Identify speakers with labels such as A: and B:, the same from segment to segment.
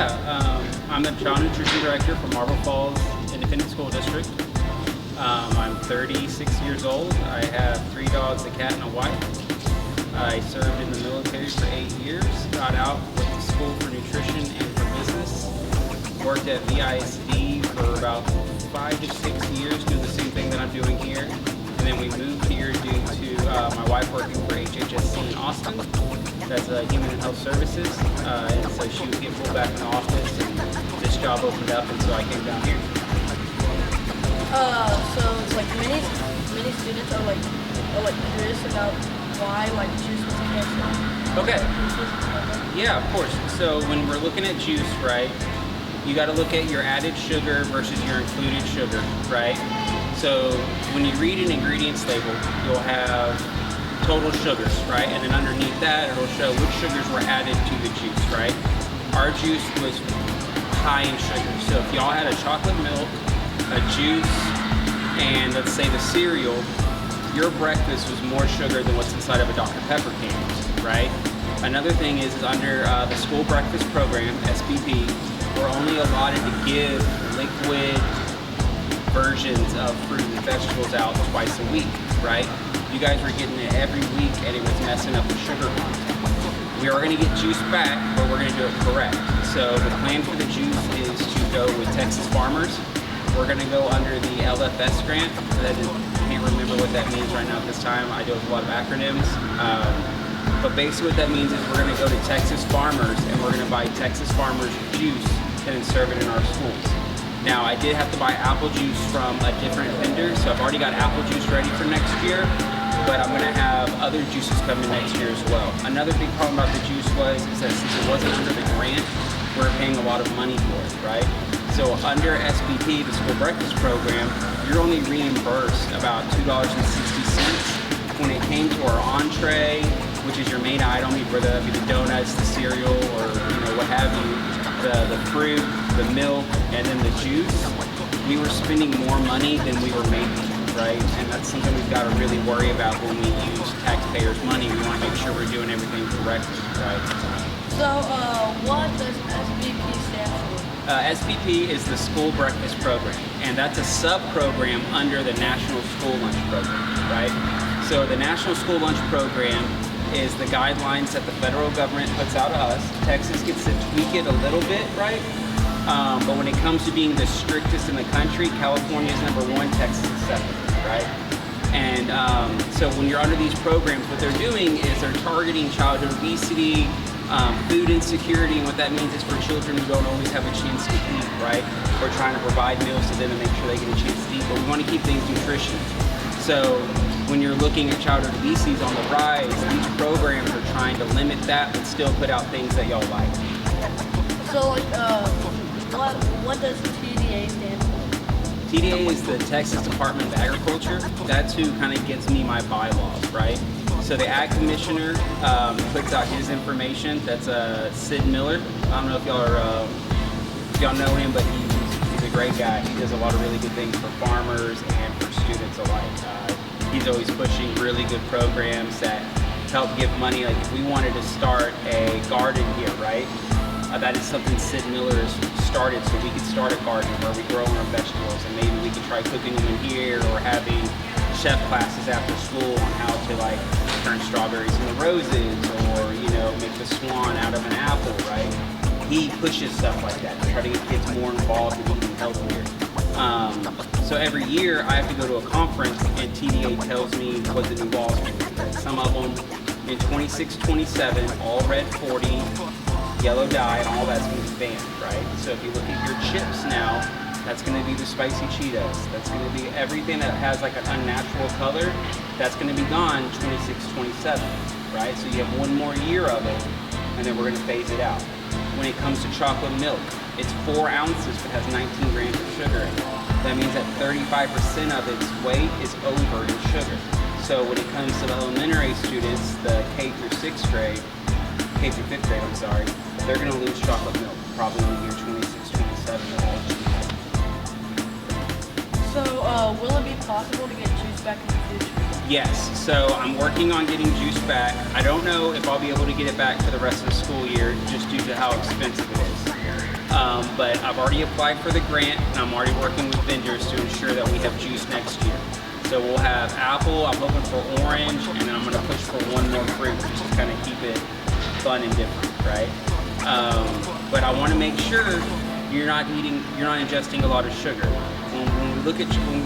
A: I'm the Child Nutrition Director for Marble Falls Independent School District. I'm 36 years old. I have 3 dogs, a cat, and a wife. I served in the military for 8 years, got out, went to school for nutrition and for business. Worked at MFISD for about 5 to 6 years doing the same thing that I'm doing here. And then we moved here due to my wife working for HHSC in Austin. That's Human and Health Services. And so she would get pulled back in the office, and this job opened up, and so I came down here.
B: So it's like many students are curious about why juice was canceled.
A: Okay. Yeah, of course. So when we're looking at juice, right, you got to look at your added sugar versus your included sugar, right? So when you read an ingredients label, you'll have total sugars, right? And then underneath that, it'll show which sugars were added to the juice, right? Our juice was high in sugar. So if y'all had a chocolate milk, a juice, and let's say the cereal, your breakfast was more sugar than what's inside of a Dr. Pepper can, right? Another thing is under the school breakfast program, SBP, we're only allotted to give liquid versions of fruit and vegetables out twice a week, right? You guys were getting it every week and it was messing up the sugar content. We are going to get juice back, but we're going to do it correct. So the plan for the juice is to go with Texas farmers. We're going to go under the LFS grant. I can't remember what that means right now at this time. I deal with a lot of acronyms. But basically what that means is we're going to go to Texas farmers and we're going to buy Texas farmers juice and then serve it in our schools. Now, I did have to buy apple juice from a different vendor, so I've already got apple juice ready for next year, but I'm going to have other juices coming next year as well. Another big problem about the juice is that since it wasn't under the grant, we're paying a lot of money for it, right? So under SBP, the school breakfast program, you're only reimbursed about $2.60. When it came to our entree, which is your main item, whether that be the donuts, the cereal, or what have you, the fruit, the milk, and then the juice, we were spending more money than we were making, right? And that's something we've got to really worry about when we use taxpayers' money. We want to make sure we're doing everything correctly, right?
B: So what does SBP stand for?
A: SBP is the School Breakfast Program, and that's a sub-program under the National School Lunch Program, right? So the National School Lunch Program is the guidelines that the federal government puts out to us. Texas gets to tweak it a little bit, right? But when it comes to being the strictest in the country, California is number 1, Texas is 2nd, right? And so when you're under these programs, what they're doing is they're targeting childhood obesity, food insecurity, and what that means is for children who don't always have a chance to eat, right? We're trying to provide meals to them and make sure they get a chance to eat, but we want to keep things nutritious. So when you're looking at childhood obesity on the rise, these programs are trying to limit that but still put out things that y'all like.
B: So what does TDA stand for?
A: TDA is the Texas Department of Agriculture. That's who kind of gives me my bylaws, right? So the Ag Commissioner puts out his information. That's Sid Miller. I don't know if y'all know him, but he's a great guy. He does a lot of really good things for farmers and for students alike. He's always pushing really good programs that help give money. Like if we wanted to start a garden here, right? That is something Sid Miller has started, so we could start a garden where we grow our vegetables, and maybe we could try cooking them in here, or having chef classes after school on how to turn strawberries into roses, or make the swan out of an apple, right? He pushes stuff like that to try to get kids more involved in eating healthier. So every year I have to go to a conference and TDA tells me what the new laws are. Some of them in 26-27, all red 40, yellow dye, and all that's going to be banned, right? So if you look at your chips now, that's going to be the spicy Cheetos. That's going to be everything that has an unnatural color. That's going to be gone 26-27, right? So you have one more year of it, and then we're going to phase it out. When it comes to chocolate milk, it's 4 ounces but has 19 grams of sugar in it. That means that 35% of its weight is over in sugar. So when it comes to the elementary students, the K through 5th grade, I'm sorry, they're going to lose chocolate milk, probably in the year 26-27.
B: So will it be possible to get juice back in the future?
A: Yes, so I'm working on getting juice back. I don't know if I'll be able to get it back for the rest of the school year just due to how expensive it is. But I've already applied for the grant, and I'm already working with vendors to ensure that we have juice next year. So we'll have apple, I'm hoping for orange, and then I'm gonna push for one more fruit, just to kind of keep it fun and different, right? But I wanna make sure you're not ingesting a lot of sugar.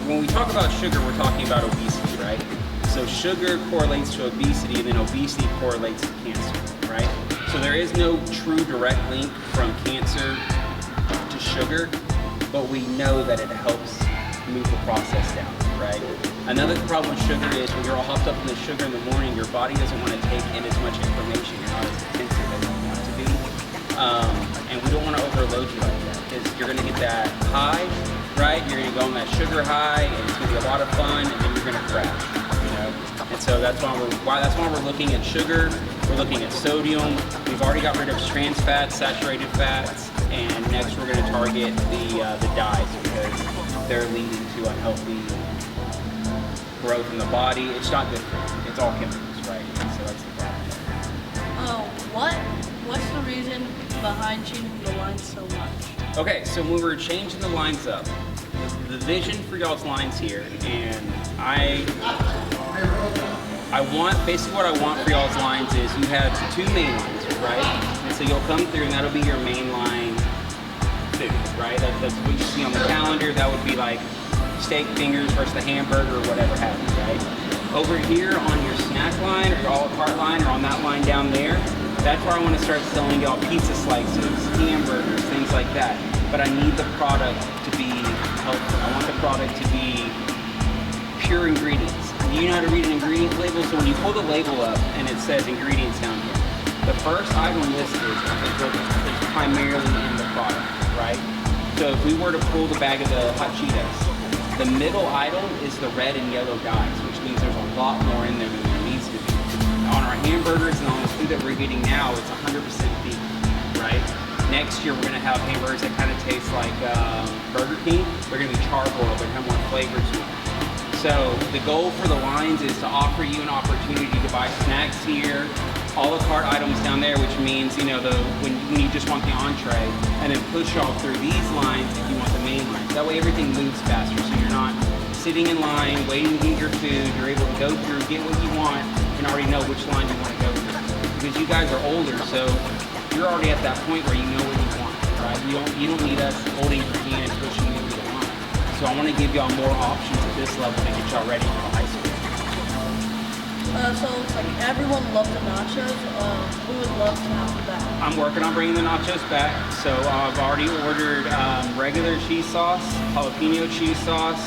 A: When we talk about sugar, we're talking about obesity, right? So sugar correlates to obesity, and then obesity correlates to cancer, right? So there is no true direct link from cancer to sugar, but we know that it helps move the process down, right? Another problem with sugar is when you're all hopped up in the sugar in the morning, your body doesn't want to take in as much information. You're not as attentive as you want to be. And we don't want to overload you like that, because you're going to get that high, right? You're going to go on that sugar high, and it's going to be a lot of fun, and then you're going to crash, you know? And so that's why we're looking at sugar. We're looking at sodium. We've already got rid of trans fats, saturated fats, and next we're going to target the dyes, because they're leading to unhealthy growth in the body. It's not good for you. It's all chemicals, right? So that's the problem.
B: What's the reason behind changing the lines so much?
A: Okay, so when we're changing the lines up, the vision for y'all's lines here, and basically what I want for y'all's lines is you have two main lines, right? And so you'll come through and that'll be your main line food, right? That's what you see on the calendar. That would be like steak fingers versus the hamburger or whatever happens, right? Over here on your snack line or your a la carte line or on that line down there, that's where I want to start selling y'all pizza slices, hamburgers, things like that. But I need the product to be healthy. I want the product to be pure ingredients. You know how to read an ingredient label? So when you pull the label up and it says ingredients down here, the first item listed is primarily in the product, right? So if we were to pull the bag of the hot Cheetos, the middle item is the red and yellow dyes, which means there's a lot more in there than there needs to be. On our hamburgers and on the food that we're getting now, it's 100% beef, right? Next year we're gonna have hamburgers that kind of taste like Burger King. They're gonna be charboiled, they're gonna have more flavor to them. So the goal for the lines is to offer you an opportunity to buy snacks here, a la carte items down there, which means, you know, when you just want the entree, and then push y'all through these lines if you want the main line. That way everything moves faster, so you're not sitting in line, waiting to get your food. You're able to go through, get what you want, and already know which line you want to go through. Because you guys are older, so you're already at that point where you know what you want, right? You don't need us holding your hand and pushing you through the line. So I want to give y'all more options at this level to get y'all ready for high school.
B: So it's like everyone loves the nachos. We would love to have them back.
A: I'm working on bringing the nachos back. So I've already ordered regular cheese sauce, jalapeno cheese sauce,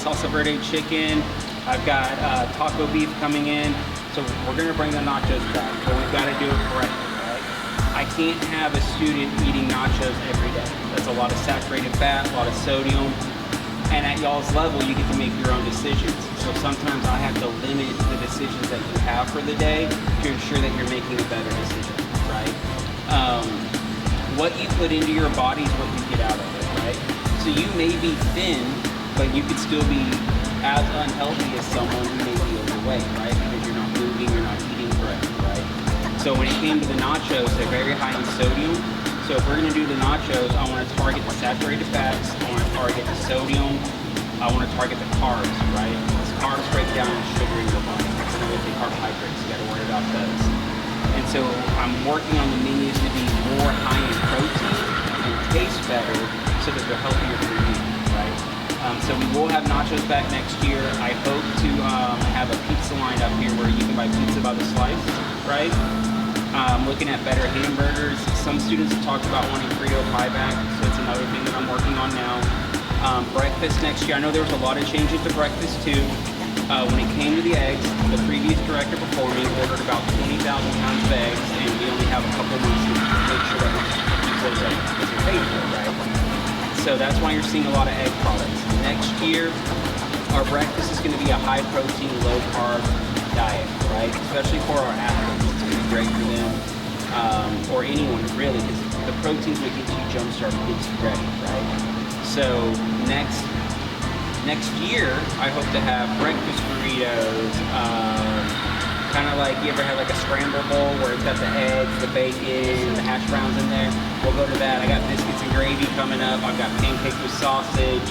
A: salsa verde chicken. I've got taco beef coming in. So we're going to bring the nachos back, but we've got to do it correctly, right? I can't have a student eating nachos every day. That's a lot of saturated fat, a lot of sodium. And at y'all's level, you get to make your own decisions. So sometimes I have to limit the decisions that you have for the day to ensure that you're making a better decision, right? What you put into your body is what you get out of it, right? So you may be thin, but you could still be as unhealthy as someone who may be overweight, right? Because you're not moving, you're not eating correctly, right? So when it came to the nachos, they're very high in sodium. So if we're gonna do the nachos, I wanna target the saturated fats, I wanna target the sodium, I wanna target the carbs, right? Because carbs break down sugar in your body. That's another thing, carbohydrates, you gotta worry about those. And so I'm working on the menus to be more high in protein and taste better so that they're healthier for you, right? So we will have nachos back next year. I hope to have a pizza line up here where you can buy pizza by the slice, right? Looking at better hamburgers. Some students have talked about wanting Frito pie back, so it's another thing that I'm working on now. Breakfast next year. I know there was a lot of changes to breakfast too. When it came to the eggs, the previous director before me ordered about 20,000 pounds of eggs, and we only have a couple months to make sure that we keep those eggs because they're paid for, right? So that's why you're seeing a lot of egg products. Next year, our breakfast is going to be a high protein, low carb diet, right? Especially for our athletes, it's going to be great for them, or anyone really, because the proteins will get you jump started, get you ready, right? So next year, I hope to have breakfast burritos, kind of like, you ever had like a scramble bowl where it's got the eggs, the bacon, the hash browns in there? We'll go to that. I got biscuits and gravy coming up. I've got pancakes with sausage.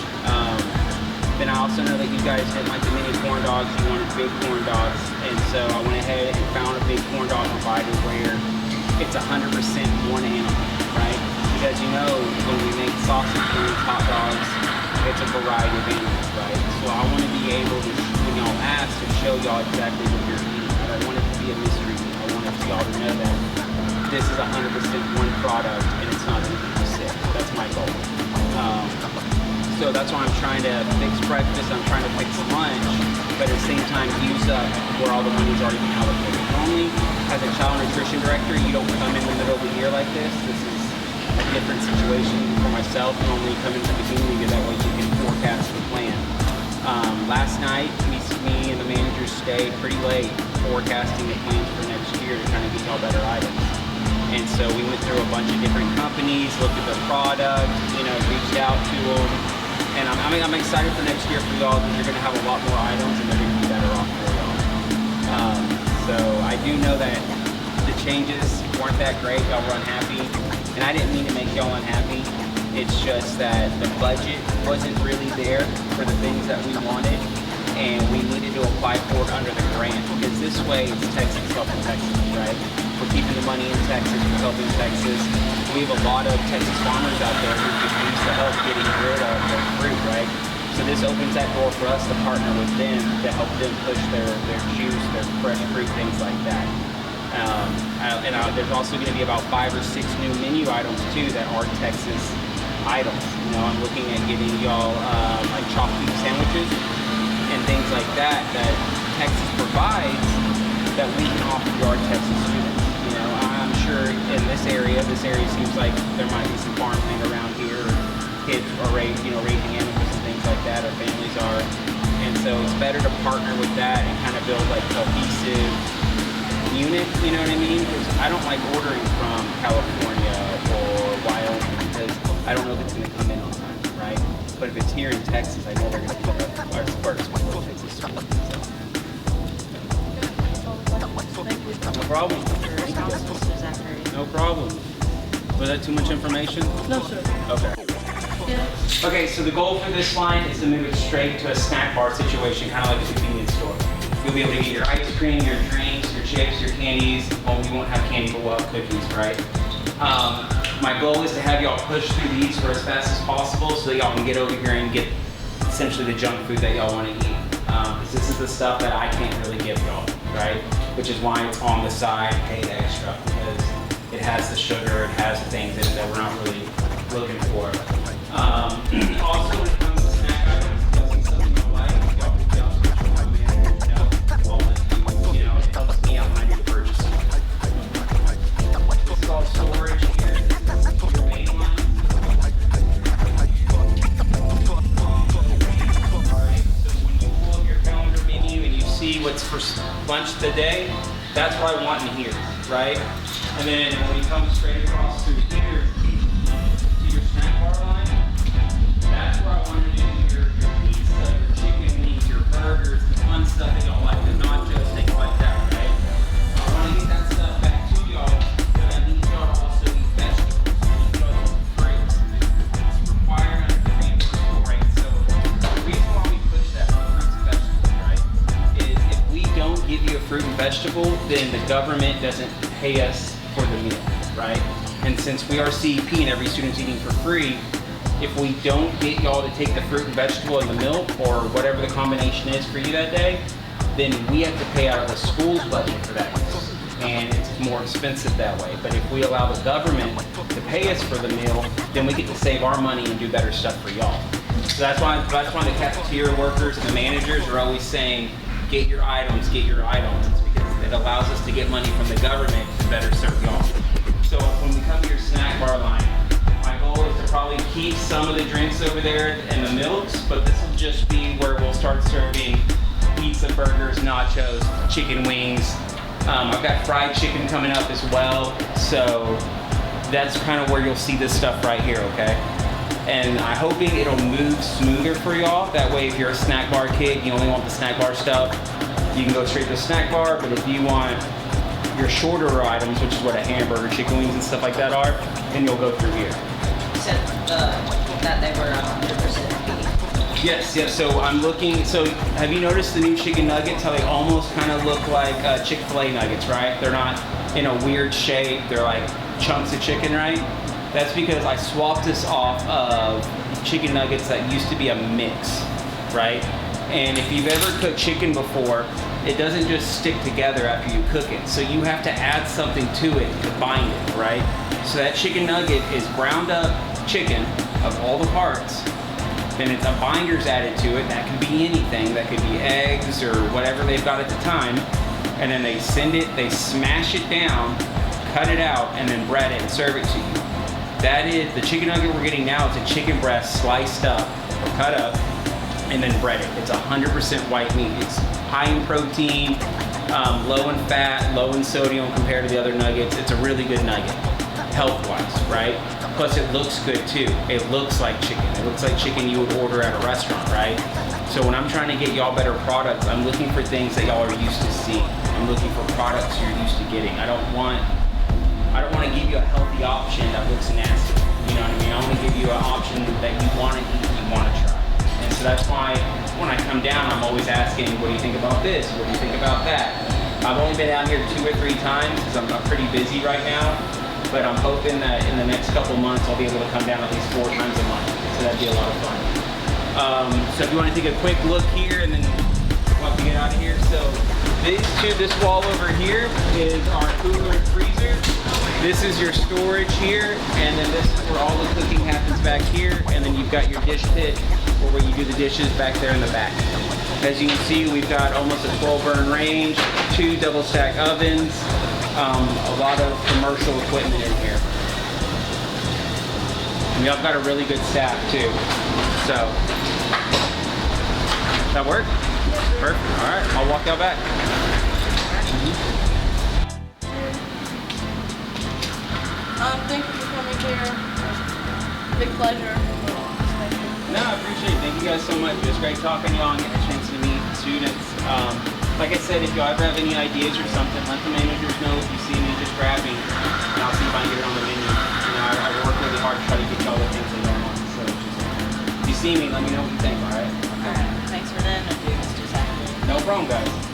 A: Then I also know that you guys didn't like the mini corn dogs. You wanted big corn dogs. And so I went ahead and found a big corn dog provider where it's 100% one animal, right? Because you know, when we make sausage and hot dogs, it's a variety of animals, right? So I want to be able to, when y'all ask, to show y'all exactly what you're eating. I don't want it to be a mystery. I want y'all to know that this is 100% one product and it's not going to be sick. That's my goal. So that's why I'm trying to fix breakfast, I'm trying to fix lunch, but at the same time use up where all the money's already been allocated. Normally, as a child nutrition director, you don't come in the middle of the year like this. This is a different situation for myself. Normally come in the beginning of the year, that way you can forecast the plan. Last night, me and the managers stayed pretty late forecasting the plans for next year to kind of get y'all better items. And so we went through a bunch of different companies, looked at their product, reached out to them. And I'm excited for next year for y'all because you're going to have a lot more items and they're going to be better off for y'all. So I do know that the changes weren't that great. Y'all were unhappy. And I didn't mean to make y'all unhappy. It's just that the budget wasn't really there for the things that we wanted. And we needed to apply for it under the grant because this way it's Texas helping Texas, right? We're keeping the money in Texas, we're helping Texas. We have a lot of Texas farmers out there who could use the help getting rid of their fruit, right? So this opens that door for us to partner with them to help them push their juice, their fresh fruit, things like that. There's also going to be about 5 or 6 new menu items too that are Texas items. I'm looking at getting y'all like chopped beef sandwiches and things like that Texas provides that we can offer to our Texas students. I'm sure in this area seems like there might be some farmland around here, or kids are raising animals and things like that, or families are. And so it's better to partner with that and kind of build like a cohesive unit, you know what I mean? Because I don't like ordering from California or Wyoming because I don't know if it's going to come in on time, right? But if it's here in Texas, I know they're going to pick up ours first before Texas students. No problem.
B: Zachary.
A: No problem. Was that too much information?
B: No, sir.
A: Okay.
B: Yeah.
A: Okay, so the goal for this line is to move it straight to a snack bar situation, kind of like a convenience store. You'll be able to get your ice cream, your drinks, your chips, your candies. Well, we won't have candy, but we'll have cookies, right? My goal is to have y'all push through these for as fast as possible so that y'all can get over here and get essentially the junk food that y'all want to eat. Because this is the stuff that I can't really give y'all, right? Which is why it's on the side, paid extra, because it has the sugar, it has the things in it that we're not really looking for. Also, when it comes to snack items, if y'all see something you like, y'all can jump switch with my manager, it helps me out when I do the purchasing. This is all storage here. This is your main line. Alright, so when you pull up your calendar menu and you see what's for lunch today, that's what I want in here, right? And then when you come straight across through here to your snack bar line, that's where I want to do your pizza, your chicken wings, your burgers, the fun stuff that y'all like, the nachos, things like that, right? I want to get that stuff back to y'all, but I need y'all to also eat vegetables. I need y'all to eat fruits. It's required under the reimbursement rate. So the reason why we push that for fruits and vegetables, right, is if we don't give you a fruit and vegetable, then the government doesn't pay us for the meal, right? And since we are CEP and every student's eating for free, if we don't get y'all to take the fruit and vegetable and the milk or whatever the combination is for you that day, then we have to pay out of the school's budget for that. And it's more expensive that way. But if we allow the government to pay us for the meal, then we get to save our money and do better stuff for y'all. So that's why the cafeteria workers and the managers are always saying, get your items, get your items. It's because it allows us to get money from the government to better serve y'all. So when we come to your snack bar line, my goal is to probably keep some of the drinks over there and the milks, but this will just be where we'll start serving pizza, burgers, nachos, chicken wings. I've got fried chicken coming up as well, so that's kind of where you'll see this stuff right here, okay? And I'm hoping it'll move smoother for y'all. That way, if you're a snack bar kid, you only want the snack bar stuff, you can go straight to the snack bar, but if you want your shorter items, which is what a hamburger, chicken wings and stuff like that are, then you'll go through here.
C: You said that they were 100% beef.
A: Yes, yes. So I'm looking. So have you noticed the new chicken nuggets? How they almost kind of look like Chick-fil-A nuggets, right? They're not in a weird shape. They're like chunks of chicken, right? That's because I swapped this off of chicken nuggets that used to be a mix, right? And if you've ever cooked chicken before, it doesn't just stick together after you cook it. So you have to add something to it to bind it, right? So that chicken nugget is ground up chicken of all the parts. Then it's a binder's added to it. That could be anything. That could be eggs or whatever they've got at the time. And then they send it, they smash it down, cut it out, and then bread it and serve it to you. That is, the chicken nugget we're getting now, it's a chicken breast sliced up, cut up, and then breaded. It's 100% white meat. It's high in protein, low in fat, low in sodium compared to the other nuggets. It's a really good nugget, health-wise, right? Plus it looks good too. It looks like chicken. It looks like chicken you would order at a restaurant, right? So when I'm trying to get y'all better products, I'm looking for things that y'all are used to seeing. I'm looking for products you're used to getting. I don't want to give you a healthy option that looks nasty. You know what I mean? I want to give you an option that you want to eat, you want to try. And so that's why when I come down, I'm always asking, what do you think about this? What do you think about that? I've only been out here 2 or 3 times because I'm pretty busy right now. But I'm hoping that in the next couple months, I'll be able to come down at least 4 times a month. So that'd be a lot of fun. So if you want to take a quick look here and then we'll have to get out of here. So this wall over here is our cooler and freezer. This is your storage here, and then this is where all the cooking happens back here, and then you've got your dish pit where you do the dishes back there in the back. As you can see, we've got almost a 12 burn range, 2 double stack ovens, a lot of commercial equipment in here. And y'all got a really good staff too. So, that work? Perfect. All right, I'll walk y'all back.
B: Thank you for coming here. Big pleasure.
A: No, I appreciate it. Thank you guys so much. It was great talking to y'all and getting a chance to meet students. Like I said, if y'all ever have any ideas or something, let the managers know. If you see me, just grab me, and I'll see if I can get it on the menu. You know, I work really hard to try to get y'all the things that y'all want. So just, if you see me, let me know what you think, all right?
C: All right. Thanks for the interview, Mr. Zachary.
A: No problem, guys.